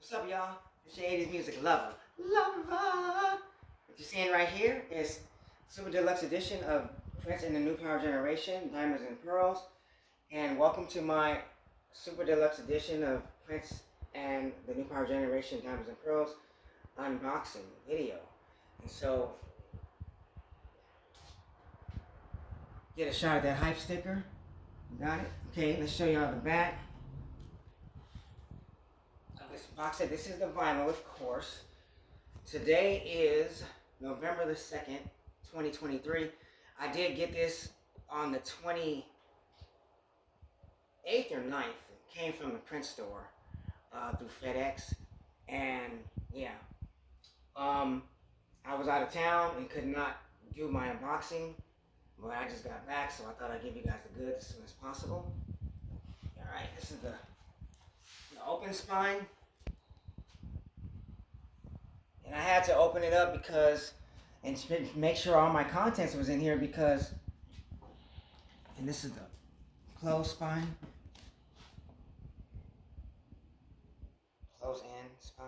What's up, y'all? It's your 80s music lover. What you're seeing right here is Super Deluxe edition of Prince and the New Power Generation, Diamonds and Pearls. And welcome to my Super Deluxe edition of Prince and the New Power Generation, Diamonds and Pearls unboxing video. And so, get a shot of that hype sticker. You got it? Okay, let's show y'all the back. This box set, this is the vinyl, of course. Today is November the 2nd, 2023. I did get this on the 28th or 9th. It came from the print store through FedEx. And yeah, I was out of town and could not do my unboxing, but I just got back, so I thought I'd give you guys the goods as soon as possible. Alright, this is the open spine. And I had to open it up because, and make sure all my contents was in here because, and this is the closed spine. Closed end spine.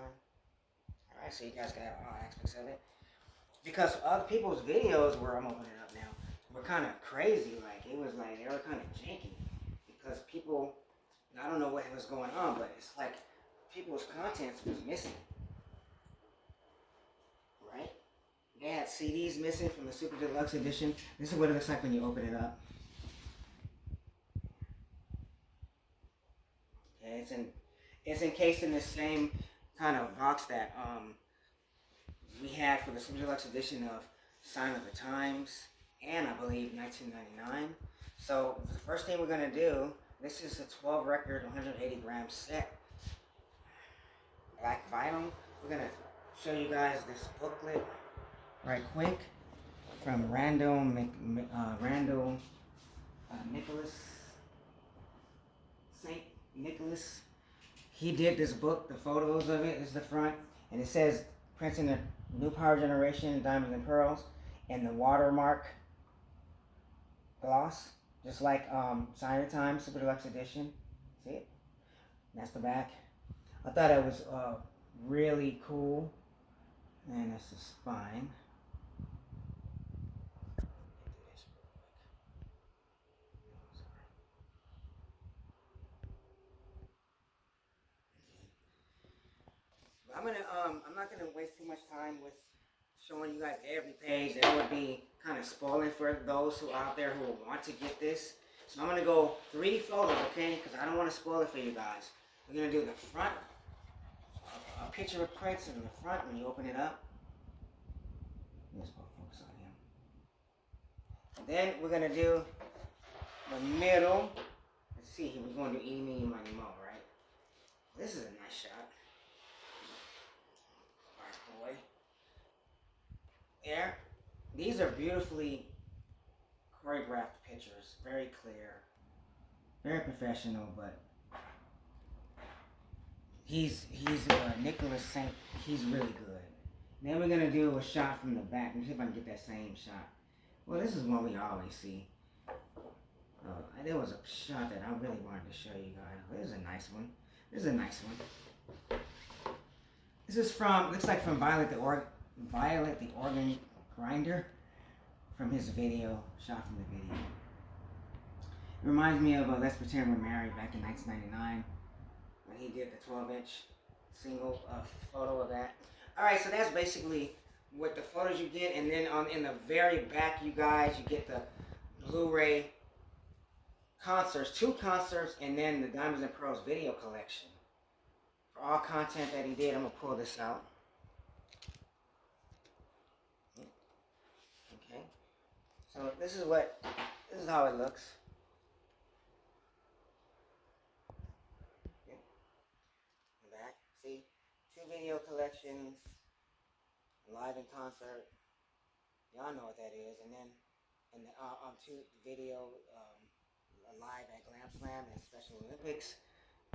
Alright, so you guys can have all aspects of it. Because other people's videos where I'm opening it up now were kind of crazy. Like, it was like, they were kind of janky. Because people, I don't know what was going on, but it's like people's contents was missing. Right? They had CDs missing from the Super Deluxe edition. This is what it looks like when you open it up. Okay, it's encased in the same kind of box that we had for the Super Deluxe edition of Sign of the Times and I believe 1999. So the first thing we're gonna do, this is a 12 record, 180 gram set, black vinyl. We're gonna show you guys this booklet right quick from Randall Nicholas, St. Nicholas. He did this book. The photos of it is the front, and it says Prince and the New Power Generation, Diamonds and Pearls, and the watermark gloss, just like Sign of the Times Super Deluxe edition. See it? That's the back. I thought it was really cool. And that's the spine. I'm not gonna waste too much time with showing you guys every page. That would be kind of spoiling for those who out there who want to get this. So I'm gonna go 3 photos, okay? Because I don't want to spoil it for you guys. We're gonna do the front, a picture of Prince in the front when you open it up. Let's go focus on him. And then we're gonna do the middle. Let's see, we're going to do Eeny, Meeny, Miny, Mo, right? This is a nice shot. Alright, boy. There. These are beautifully choreographed pictures. Very clear. Very professional, but he's Nicholas St. He's really good. Then we're gonna do a shot from the back. Let me see if I can get that same shot. Well, this is one we always see. There was a shot that I really wanted to show you guys. This is a nice one. This is a nice one. This is from, looks like from Violet the Organ Grinder, from his video, shot from the video. It reminds me of Let's Pretend We're Married back in 1999 when he did the 12-inch single photo of that. Alright, so that's basically what the photos you get, and then in the very back, you guys, you get the Blu-ray concerts, 2 concerts, and then the Diamonds and Pearls video collection. For all content that he did, I'm going to pull this out. Okay. So this is how it looks. Okay. Back. See? 2 video collections, live in concert. Y'all know what that is. And then, and the 2 video live at Glam Slam and Special Olympics,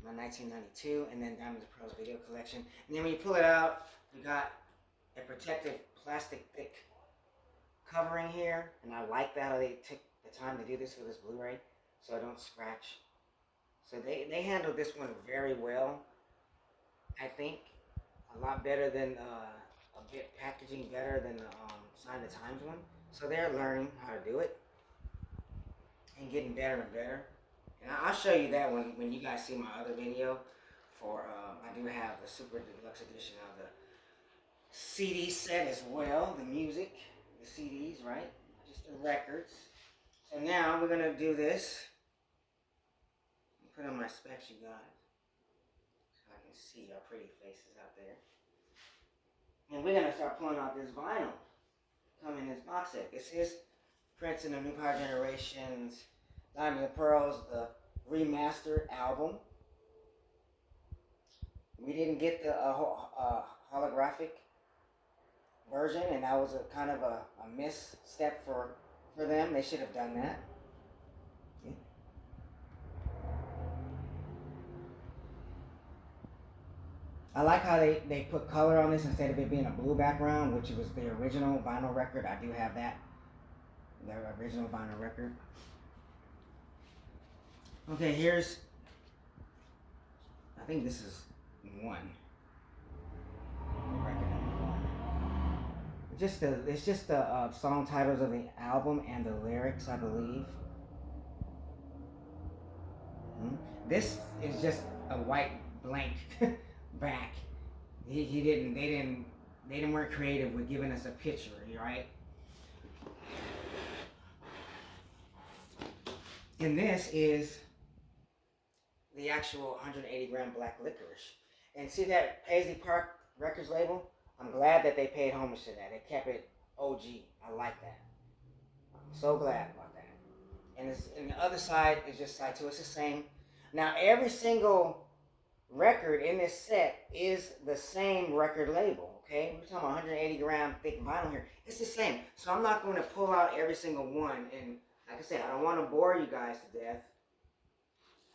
my 1992, and then Diamonds and Pearls video collection. And then when you pull it out, we got a protective plastic thick covering here, and I like that how they took the time to do this for this Blu-ray, so I don't scratch. So they handled this one very well. I think a lot better than a bit packaging better than the Sign of the Times one. So they're learning how to do it and getting better and better. And I'll show you that when you guys see my other video. For I do have the super deluxe edition of the CD set as well, the music, the CDs, right? Just the records. So now we're gonna do this. Put on my specs, you guys, so I can see your pretty faces out there. And we're gonna start pulling out this vinyl. Come in this box set. This is Prince and the New Power Generations, Diamond and Pearls, the remastered album. We didn't get the holographic version, and that was a kind of a misstep for them. They should have done that. See? I like how they put color on this instead of it being a blue background, which was the original vinyl record. I do have that, the original vinyl record. Okay, here's, I think this is one. Record number one. It's just the song titles of the album and the lyrics, I believe. This is just a white blank back. They weren't creative with giving us a picture, right? And this is the actual 180 gram black licorice. And see that Paisley Park Records label? I'm glad that they paid homage to that. They kept it OG. I like that. I'm so glad about that. And the other side is just side two. It's the same. Now every single record in this set is the same record label. Okay, we're talking 180 gram thick vinyl here. It's the same. So I'm not going to pull out every single one. And like I said, I don't want to bore you guys to death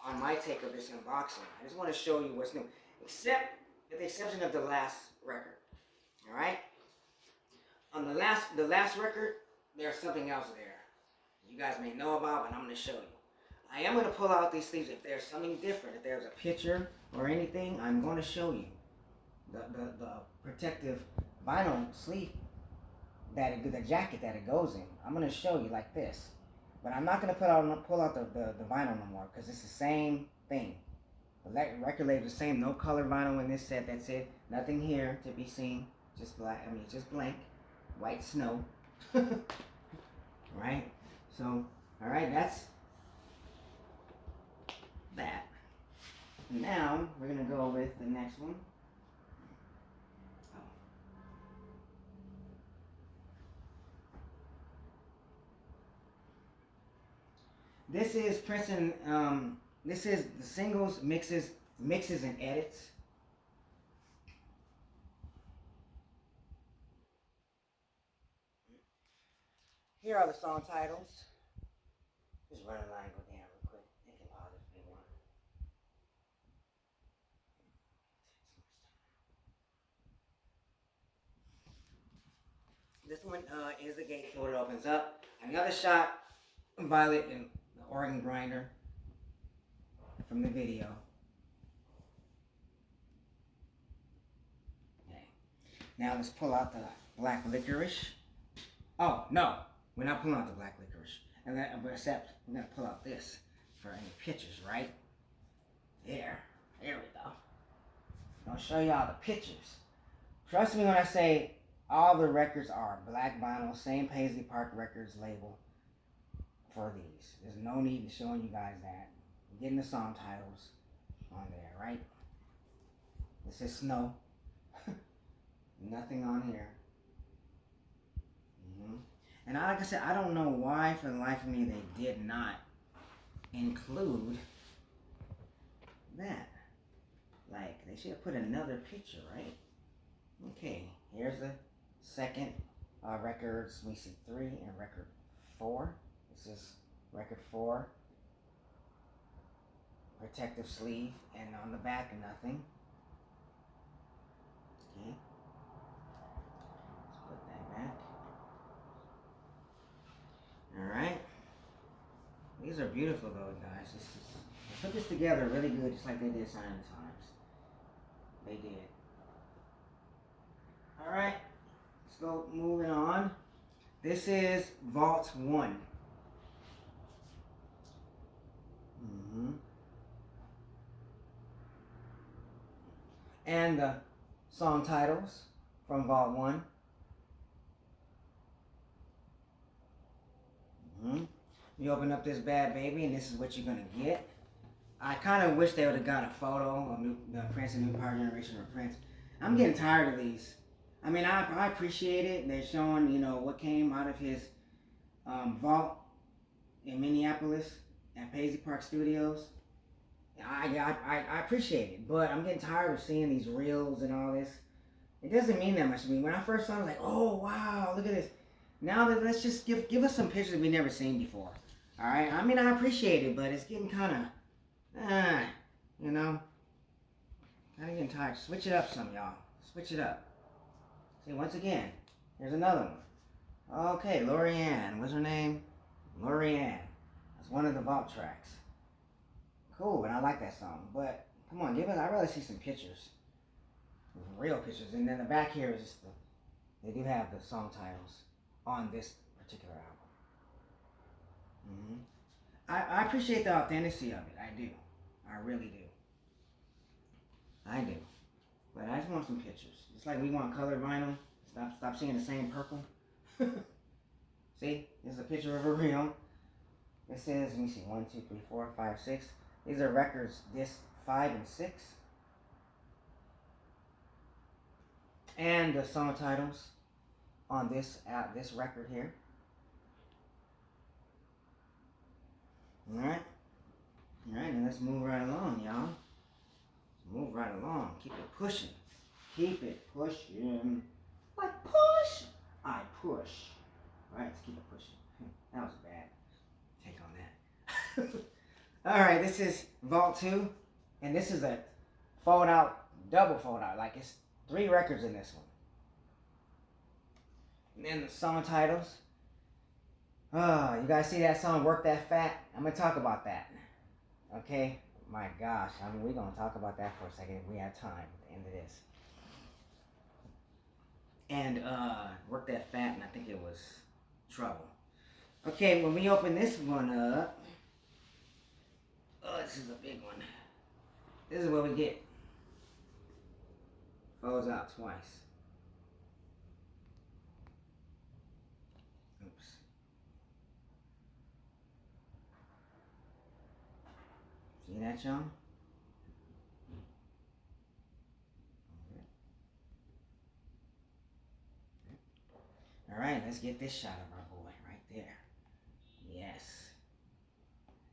on my take of this unboxing. I just want to show you what's new, except with the exception of the last record. All right. On the last record, there's something else there you guys may know about, but I'm going to show you. I am going to pull out these sleeves if there's something different. If there's a picture or anything, I'm going to show you the protective vinyl sleeve the jacket that it goes in. I'm going to show you like this. But I'm not going to pull out the vinyl no more because it's the same thing. The record label is the same. No color vinyl in this set. That's it. Nothing here to be seen. Just black. I mean, just blank. White snow. Right? So, all right. That's that. Now, we're going to go with the next one. This is Prince and this is the singles, mixes, and edits. Here are the song titles. Just run a line, go down real quick. They can pause if they want. This one is the gatefold. It opens up. Another shot, Violet and the organ grinder from the video. Okay. Now let's pull out the black licorice. Oh, no. We're not pulling out the black licorice. And then, except we're going to pull out this for any pictures, right? There we go. I'll show y'all the pictures. Trust me when I say all the records are black vinyl, same Paisley Park Records label for these. There's no need in showing you guys that. You're getting the song titles on there, right? This is Snow. Nothing on here. And like I said, I don't know why for the life of me they did not include that. Like, they should have put another picture, right? Okay, here's the second records. We see 3 and record 4. This is record 4. Protective sleeve, and on the back, nothing. Okay. Let's put that back. Alright. These are beautiful though, guys. They put this together really good, just like they did Sign of the Times. They did. All right, let's go moving on. This is Vault 1. And the song titles from Vault 1. You open up this bad baby, and this is what you're gonna get. I kind of wish they would have got a photo of the Prince and N.P.G generation of Prince. I'm getting tired of these. I mean, I appreciate it. They're showing, you know, what came out of his vault in Minneapolis at Paisley Park Studios. I appreciate it, but I'm getting tired of seeing these reels and all this. It doesn't mean that much to me. When I first saw it, I was like, oh, wow, look at this. Now that let's just give us some pictures we've never seen before. All right? I mean, I appreciate it, but it's getting kind of, you know, kind of getting tired. Switch it up some, y'all. Switch it up. See, once again, here's another one. Okay, Lorianne. What's her name? Lorianne. That's one of the vault tracks. Cool, and I like that song. But, come on, I'd rather see some pictures. Real pictures. And then the back here is just they do have the song titles on this particular album. I appreciate the authenticity of it. I do. I really do. I do. But I just want some pictures. Just like we want colored vinyl. Stop seeing the same purple. See? This is a picture of a reel. This is, let me see, 1, 2, 3, 4, 5, 6. These are records, disc 5 and 6. And the song titles on this record here. Alright, and let's move right along, y'all. Move right along. Keep it pushing. Keep it pushing. I push. I push. Alright, let's keep it pushing. That was a bad take on that. Alright, this is Vault 2. And this is a fold out, double fold out. Like it's 3 records in this one. And then the song titles. Oh, you guys see that song, Work That Fat? I'm going to talk about that. Okay? My gosh. I mean, we're going to talk about that for a second if we have time at the end of this. And Work That Fat, and I think it was Trouble. Okay, when we open this one up, oh, this is a big one. This is what we get. Folds out twice. Oops. See that, y'all? All right, let's get this shot of our boy right there. Yes.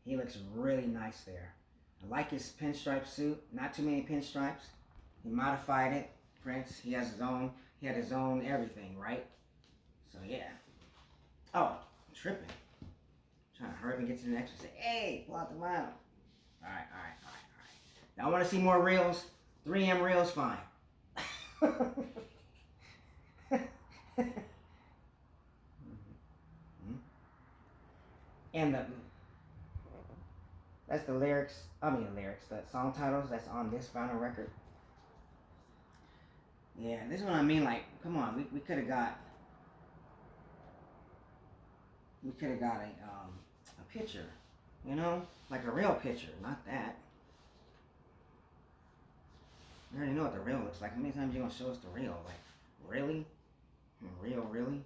He looks really nice there. I like his pinstripe suit. Not too many pinstripes. He modified it. Prince, he had his own everything, right? So yeah. Oh, I'm tripping. I'm trying to hurry up and get to the next one. Say, hey, pull out the vinyl. Alright. Now I want to see more reels. 3M reels, fine. And that's the lyrics, the song titles that's on this vinyl record. Yeah, this is what I mean, like, come on, we could have got a picture, you know, like a real picture, not that. You already know what the real looks like. How many times you gonna show us the real? Like, really? Real, really?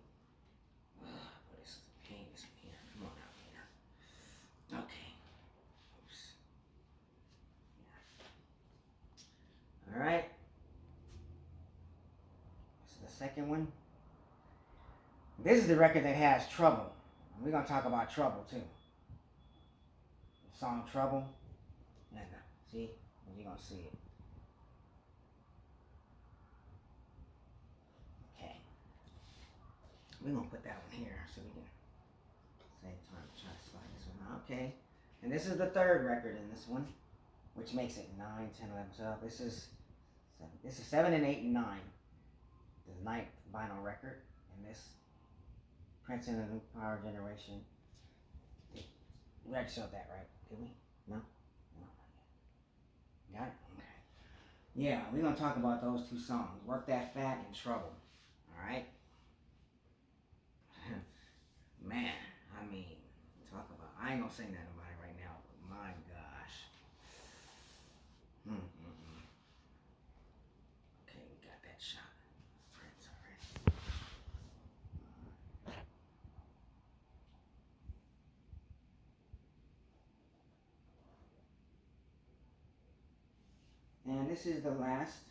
But this is a pain, this one here. Come on out here. Okay. Oops. Yeah. Alright. This is the second one. This is the record that has Trouble. And we're gonna talk about Trouble too. The song Trouble. And see? You're gonna see it. We're going to put that one here so we can save time to try to slide this one out. Okay. And this is the third record in this one, which makes it 9, 10, 11, 12. This is 7 and 8 and 9. The 9th vinyl record. And this Prince and the N.P.G generation. We already showed that, right? Did we? No? No. Got it? Okay. Yeah, we're gonna talk about those two songs. Work That Fat and Trouble. Alright? Man, I mean, talk about, I ain't gonna say nothing about it right now, but my gosh. Okay, we got that shot. Prince, alright. And this is the last.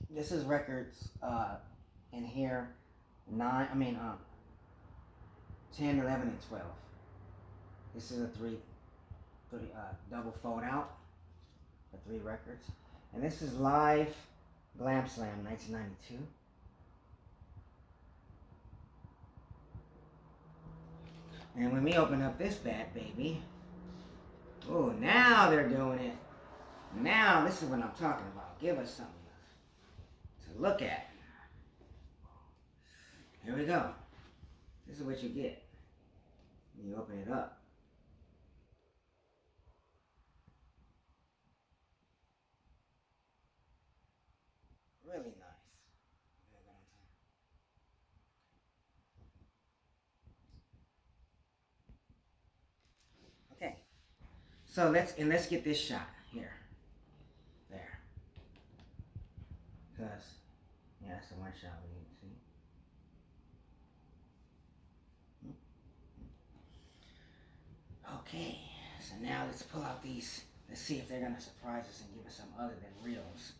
This is records in here 10, 11, and 12. This is a three double fold out for 3 records. And this is Live Glam Slam 1992. And when we open up this bad baby, oh, now they're doing it. Now this is what I'm talking about. Give us something to look at. Here we go. This is what you get when you open it up. Really nice. Okay. So let's get this shot here. There. Because yeah, that's the one shot we need to see. Okay, so now let's pull out these. Let's see if they're gonna surprise us and give us some other than reels.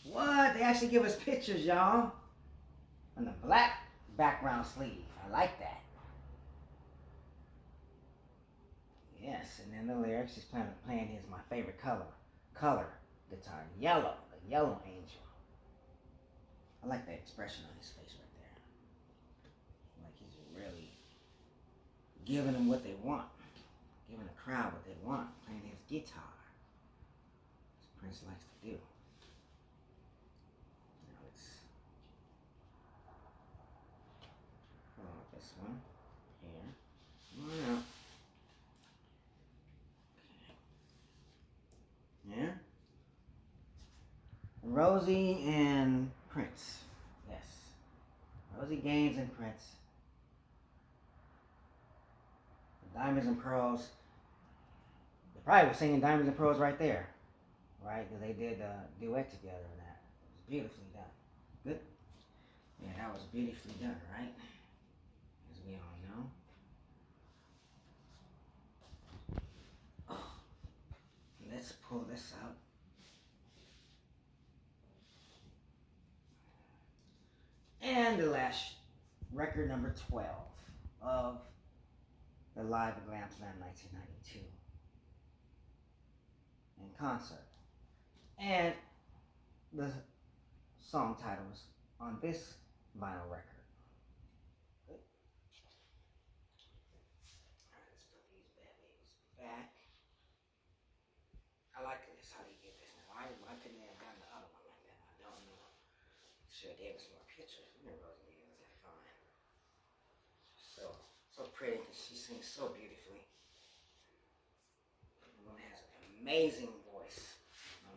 What? They actually give us pictures, y'all. On the black background sleeve. I like that. Yes, and then the lyrics, he's playing his my favorite color guitar, yellow, the yellow angel. I like that expression on his face right there. Like he's really giving them what they want. Giving the crowd what they want, playing his guitar. As Prince likes to do. Now let's pull out this one here. Come on out. Okay. Yeah. Rosie and Prince. Yes. Rosie Gaines and Prince. Diamonds and Pearls. They probably were singing Diamonds and Pearls right there. Right? Because they did a duet together and that. It was beautifully done. Good? Yeah, that was beautifully done, right? As we all know. Oh, let's pull this out. And the last record number 12 of the Live at Glam Slam 1992 in concert. And the song titles on this vinyl record. Good. Alright, let's put these bad babies back. I like this, how they did this now. Why couldn't they have done the other one like that? I don't know. Should have gave us more pictures. Rosie Gaines is fine. So pretty because she sings so beautifully. The woman has an amazing voice.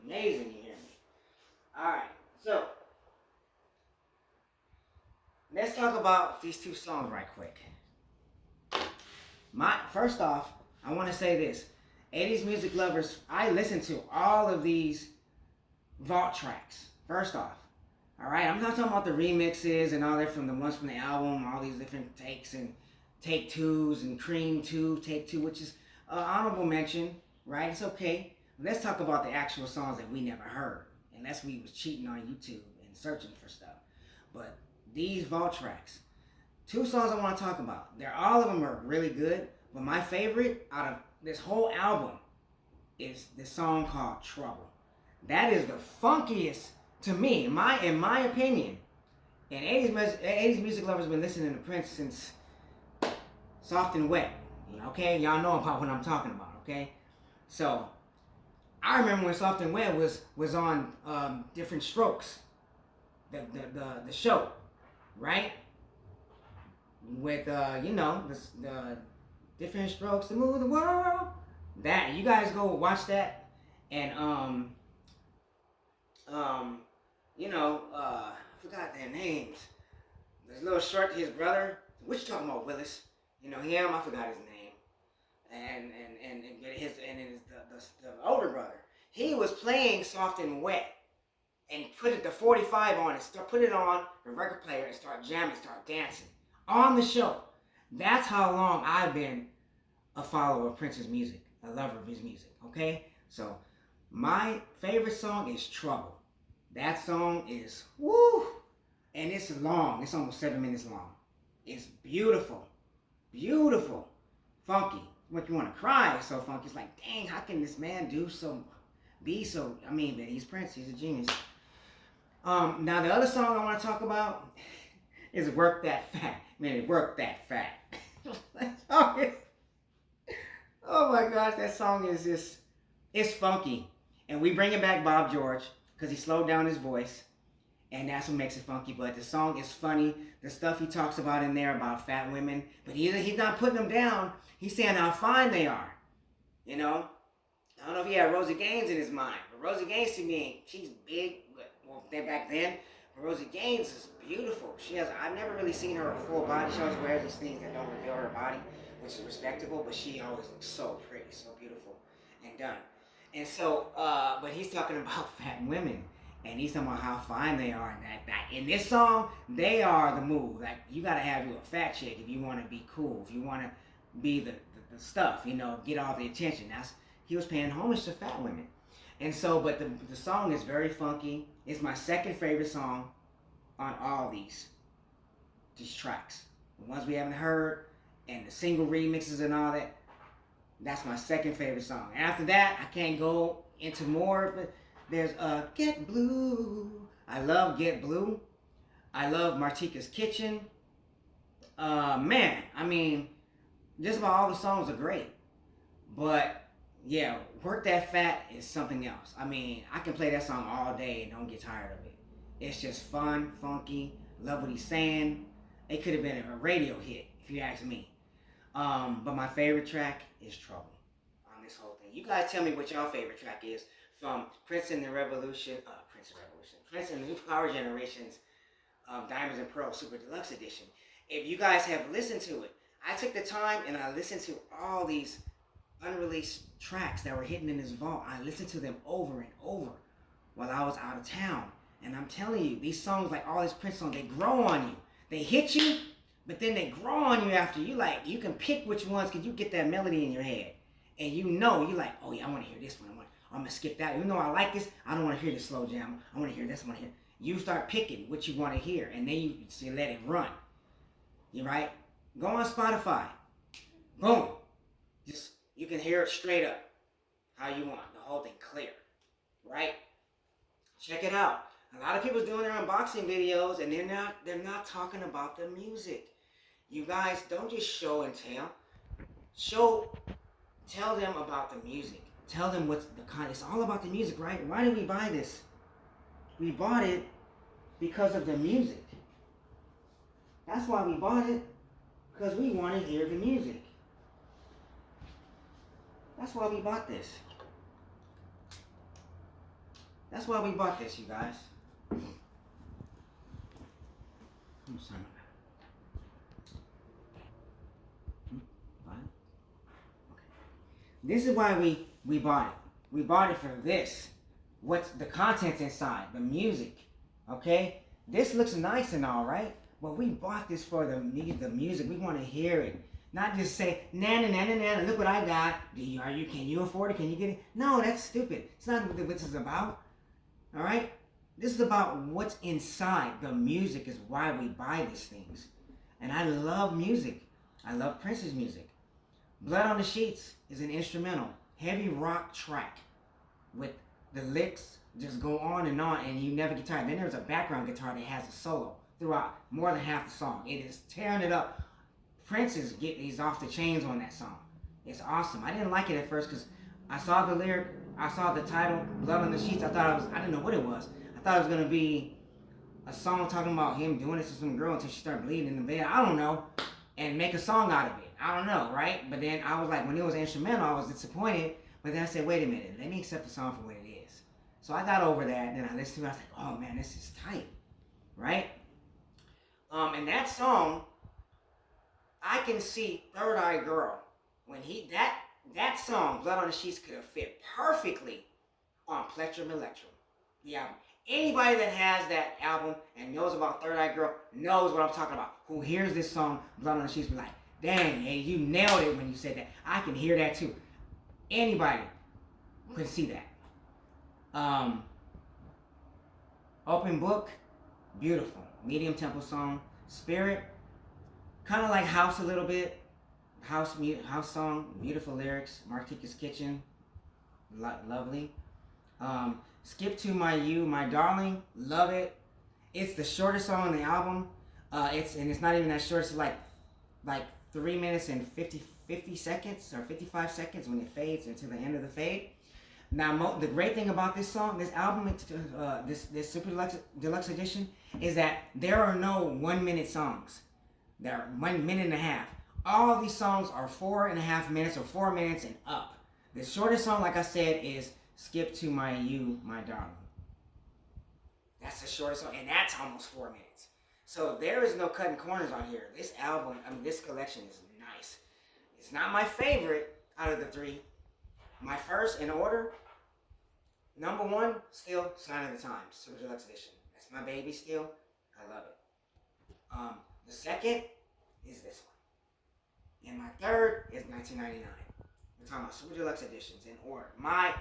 Amazing, you hear me? Alright, so let's talk about these 2 songs right quick. First off, I want to say this. 80s music lovers, I listen to all of these vault tracks. First off. Alright, I'm not talking about the remixes and all that from the ones from the album, all these different takes and take 2s and cream 2, take 2, which is an honorable mention, right? It's okay. Let's talk about the actual songs that we never heard, unless we was cheating on YouTube and searching for stuff. But these vault tracks, 2 songs I want to talk about. All of them are really good, but my favorite out of this whole album is this song called Trouble. That is the funkiest to me, in my opinion. And 80s music lovers have been listening to Prince since Soft and Wet. Okay, y'all know about what I'm talking about. Okay, so I remember when Soft and Wet was on Different Strokes, the show, right? With the Different Strokes to Move the World. That you guys go watch that, And um, I forgot their names. This little short, his brother. What you talking about, Willis? You know him. I forgot his name. And the older brother. He was playing Soft and Wet and put it the 45 on and put it on the record player and start jamming, start dancing on the show. That's how long I've been a follower of Prince's music, a lover of his music. Okay, so my favorite song is Trouble. That song is woo, and it's long. It's almost 7 minutes long. It's beautiful, beautiful, funky. What you want to cry? It's so funky. It's like, dang, how can this man be so? I mean, but he's Prince. He's a genius. Now the other song I want to talk about is "Work That Fat." Man, "Work That Fat." That song is, oh my gosh, that song is just, it's funky. And we bringing back Bob George because he slowed down his voice, and that's what makes it funky. But the song is funny. The stuff he talks about in there about fat women, but he's not putting them down. He's saying how fine they are. You know, I don't know if he had Rosie Gaines in his mind, but Rosie Gaines to me, she's big, but back then. But Rosie Gaines is beautiful. I've never really seen her full body. She always wears these things that don't reveal her body, which is respectable, but she always looks so pretty, so beautiful and done. And so, but he's talking about fat women, and he's talking about how fine they are, and that in this song, they are the move. Like, you gotta have you a fat chick if you want to be cool, if you want to be the stuff, get all the attention. He was paying homage to fat women. And so, but the song is very funky. It's my second favorite song on all these tracks. The ones we haven't heard, and the single remixes and all that. That's my second favorite song. After that, I can't go into more, but there's Get Blue. I love Get Blue. I love Martika's Kitchen. Man, I mean, just about all the songs are great. But yeah, Work That Fat is something else. I mean, I can play that song all day and don't get tired of it. It's just fun, funky, love what he's saying. It could have been a radio hit, if you ask me. But my favorite track is Trouble on this whole thing. You guys tell me what your favorite track is from Prince and the New Power Generation's Diamonds and Pearls Super Deluxe Edition. If you guys have listened to it, I took the time and I listened to all these unreleased tracks that were hidden in this vault. I listened to them over and over while I was out of town. And I'm telling you, these songs, like all these Prince songs, they grow on you. They hit you, but then they grow on you after. You can pick which ones because you get that melody in your head. And you're like, oh yeah, I want to hear this one. I'm going to skip that. Even though I like this, I don't want to hear this slow jam. I want to hear this. I want to hear. You start picking what you want to hear, and then you let it run. You right? Go on Spotify. Boom. You can hear it straight up how you want. The whole thing clear. Right? Check it out. A lot of people doing their unboxing videos, and they're not talking about the music. You guys don't just show and tell. Tell them about the music. Tell them what's the kind. It's all about the music, right? Why did we buy this? We bought it because of the music. That's why we bought it, because we want to hear the music. That's why we bought this. That's why we bought this, you guys. This is why we bought it. We bought it for this. What's the contents inside? The music. Okay? This looks nice and all, right? But we bought this for the music. We want to hear it. Not just say, na na na na na, look what I got. Can you afford it? Can you get it? No, that's stupid. It's not what this is about. Alright? This is about what's inside. The music is why we buy these things. And I love music. I love Prince's music. Blood on the Sheets is an instrumental, heavy rock track with the licks just go on, and you never get tired. Then there's a background guitar that has a solo throughout more than half the song. It is tearing it up. Prince he's off the chains on that song. It's awesome. I didn't like it at first because I saw the lyric, I saw the title, Blood on the Sheets. I didn't know what it was. I thought it was gonna be a song talking about him doing this to some girl until she started bleeding in the bed. I don't know. And make a song out of it. I don't know, right? But then I was like, when it was instrumental, I was disappointed. But then I said, wait a minute, let me accept the song for what it is. So I got over that, and then I listened to it. I was like, oh man, this is tight, right? And that song, I can see Third Eye Girl when that song, Blood on the Sheets, could have fit perfectly on Plectrum Electrum, the album. Anybody that has that album and knows about Third Eye Girl knows what I'm talking about. Who hears this song, Blood on the Sheets, be like, dang, hey, you nailed it when you said that. I can hear that too. Anybody can see that. Open Book, beautiful. Medium tempo song. Spirit, kind of like House a little bit. House song, beautiful lyrics. Martika's Kitchen, lovely. Skip to My You, My Darling, love it. It's the shortest song on the album. It's not even that short. It's like 3 minutes and 50 seconds or 55 seconds when it fades into the end of the fade. Now, the great thing about this song, this album, this Super Deluxe edition, is that there are no 1 minute songs. There are 1 minute and a half. All these songs are 4.5 minutes or 4 minutes and up. The shortest song, like I said, is Skip to My You, My Darling. That's the shortest song, and that's almost 4 minutes. So there is no cutting corners on here. This album, this collection is nice. It's not my favorite out of the three. My first in order, number one, still Sign of the Times, Super Deluxe Edition. That's my baby still. I love it. The second is this one. And my third is 1999. We're talking about Super Deluxe Editions in order. My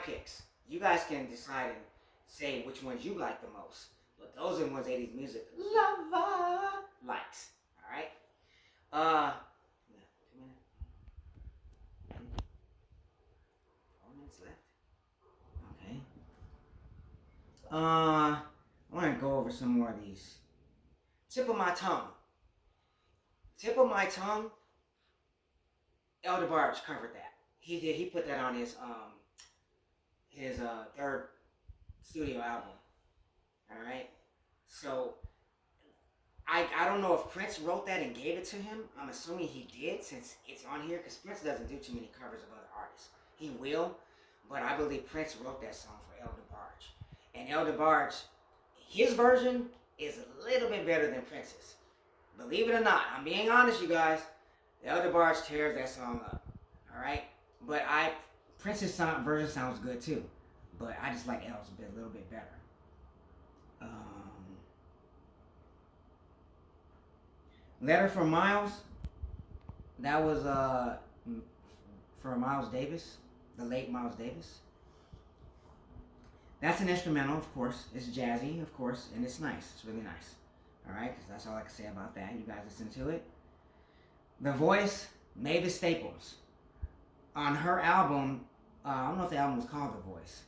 picks. You guys can decide and say which ones you like the most. But those are the ones 80s music lover likes. Alright? 2 minutes. 4 minutes left. Okay. I want to go over some more of these. Tip of My Tongue. Tip of My Tongue. Elder Barge covered that. He put that on his third studio album. All right. So I don't know if Prince wrote that and gave it to him. I'm assuming he did since it's on here because Prince doesn't do too many covers of other artists. He will, but I believe Prince wrote that song for Elder Barge. And Elder Barge, his version is a little bit better than Prince's. Believe it or not, I'm being honest, you guys. The Elder Barge tears that song up. All right, but Prince's version sounds good too, but I just like El's a little bit better. Letter from Miles. That was for Miles Davis, the late Miles Davis. That's an instrumental, of course. It's jazzy, of course, and it's nice. It's really nice. All right, because that's all I can say about that. You guys listen to it. The voice, Mavis Staples. On her album, I don't know if the album was called The Voice,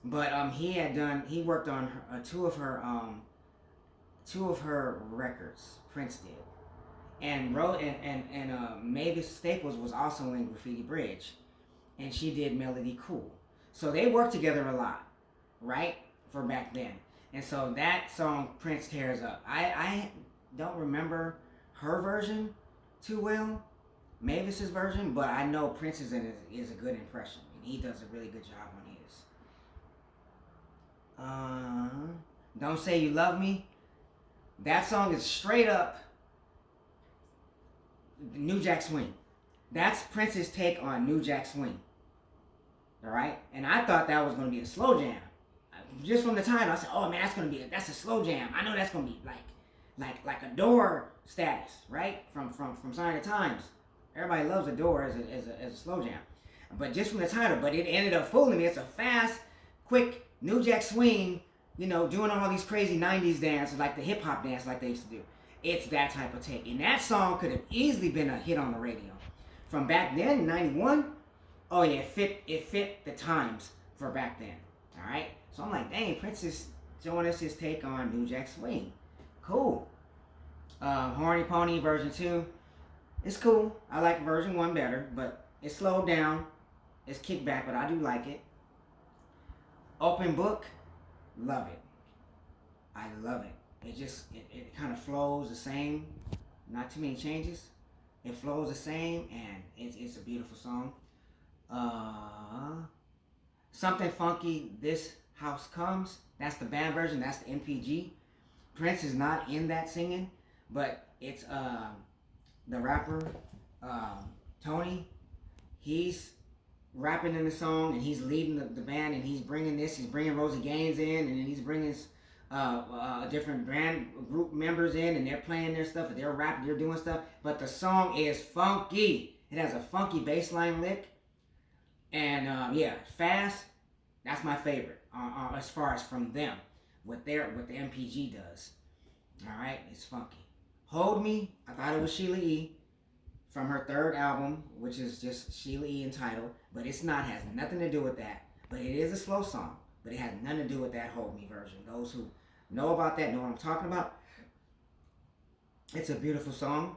but he worked on two of her records. Prince did, and Mavis Staples was also in Graffiti Bridge, and she did Melody Cool. So they worked together a lot, right, for back then. And so that song Prince tears up. I don't remember her version too well, Mavis's version, but I know Prince's is a good impression, and he does a really good job on his. Don't Say You Love Me. That song is straight up New Jack Swing. That's Prince's take on New Jack Swing. All right, and I thought that was going to be a slow jam. Just from the title, I said, "Oh man, that's a slow jam. I know that's going to be like Adore status, right? From Sign of the Times. Everybody loves Adore as a slow jam, but just from the title. But it ended up fooling me. It's a fast, quick New Jack Swing. You know, doing all these crazy '90s dances, like the hip hop dance, like they used to do. It's that type of take, and that song could have easily been a hit on the radio from back then, '91. Oh yeah, it fit the times for back then. All right, so I'm like, dang, Prince is showing us his take on New Jack Swing. Cool. Horny Pony version 2. It's cool. I like version 1 better, but it's slowed down. It's kicked back, but I do like it. Open Book. Love it. I love it. It kind of flows the same. Not too many changes. It flows the same, and it's a beautiful song. Something Funky, This House Comes. That's the band version. That's the N.P.G. Prince is not in that singing, but it's the rapper Tony. He's rapping in the song and he's leading the band and he's bringing Rosie Gaines in and then he's bringing different band group members in and they're playing their stuff and they're rapping, they're doing stuff, but the song is funky. It has a funky bass line lick and yeah, fast. That's my favorite as far as from them, what the N.P.G does. All right, it's funky. Hold Me, I thought it was Sheila E. from her third album, which is just Sheila E. entitled, but it's not, has nothing to do with that. But it is a slow song, but it has nothing to do with that Hold Me version. Those who know about that know what I'm talking about. It's a beautiful song,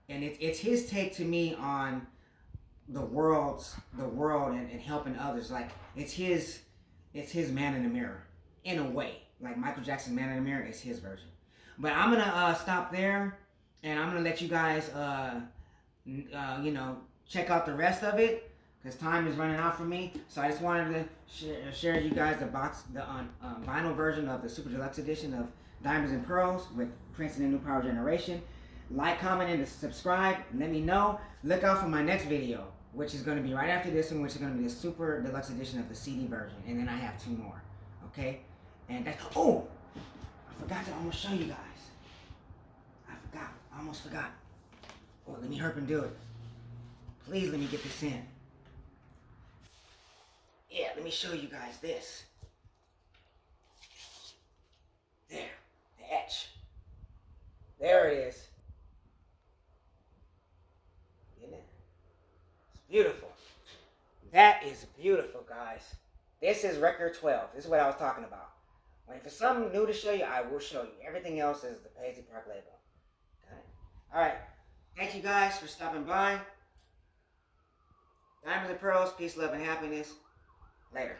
and it's his take to me on the world and helping others. Like it's his Man in the Mirror in a way. Like Michael Jackson's Man in the Mirror is his version. But I'm gonna stop there, and I'm gonna let you guys check out the rest of it because time is running out for me. So I just wanted to share you guys the vinyl version of the Super Deluxe edition of Diamonds and Pearls with Prince and the New Power Generation. Like, comment, and subscribe. Let me know. Look out for my next video, which is going to be right after this one, which is going to be the Super Deluxe edition of the CD version. And then I have 2 more. Okay? And that's... Oh! I forgot to almost show you guys. I almost forgot. Oh, let me hurp and do it. Please let me get this in. Yeah, let me show you guys this. There. The etch. There it is. Isn't it? It's beautiful. That is beautiful, guys. This is record 12. This is what I was talking about. When if it's something new to show you, I will show you. Everything else is the Paisley Park label. Got it? Alright. Thank you guys for stopping by. Diamonds and Pearls, peace, love, and happiness. Later.